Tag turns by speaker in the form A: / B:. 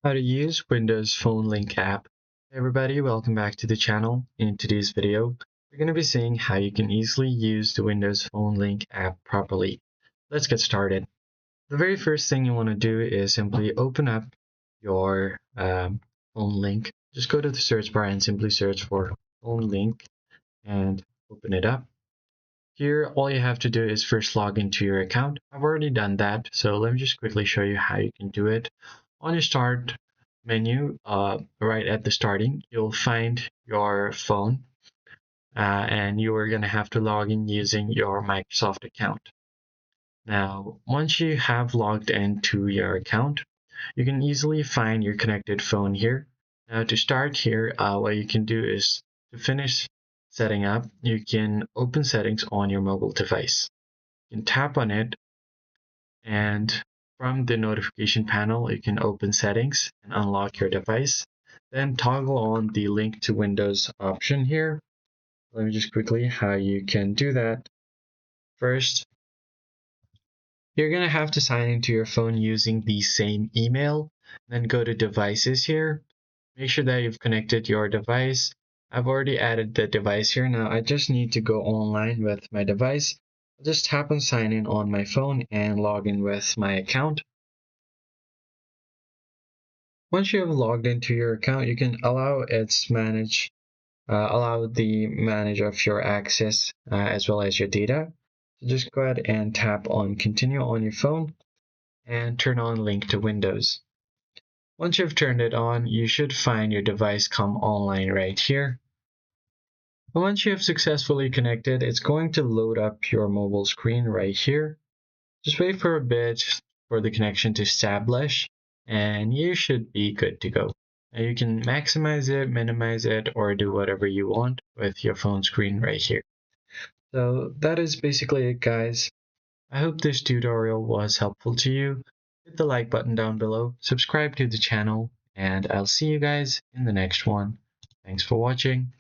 A: How to use Windows Phone Link app. Hey everybody, welcome back to the channel. In today's video, we're going to be seeing how you can easily use the Windows Phone Link app properly. Let's get started. The very first thing you want to do is simply open up your phone link. Just go to the search bar and simply search for phone link and open it up. Here, all you have to do is first log into your account. I've already done that, so let me just quickly show you how you can do it. On your start menu, right at the starting, you'll find your phone, and you are going to have to log in using your Microsoft account. Now, once you have logged into your account, you can easily find your connected phone here. Now, to start here, what you can do is to finish setting up, you can open settings on your mobile device. You can tap on it, and from the notification panel, you can open settings and unlock your device. Then toggle on the link to Windows option here. Let me just quickly how you can do that. First, you're going to have to sign into your phone using the same email. Then go to devices here. Make sure that you've connected your device. I've already added the device here. Now I just need to go online with my device. I'll just tap on sign in on my phone and log in with my account. Once you have logged into your account, you can allow the manage of your access as well as your data. So just go ahead and tap on continue on your phone and turn on link to Windows. Once you've turned it on, you should find your device come online right here. Once you have successfully connected, it's going to load up your mobile screen right here. Just wait for a bit for the connection to establish, and you should be good to go. Now you can maximize it, minimize it, or do whatever you want with your phone screen right here. So that is basically it, guys. I hope this tutorial was helpful to you. Hit the like button down below, subscribe to the channel, and I'll see you guys in the next one. Thanks for watching.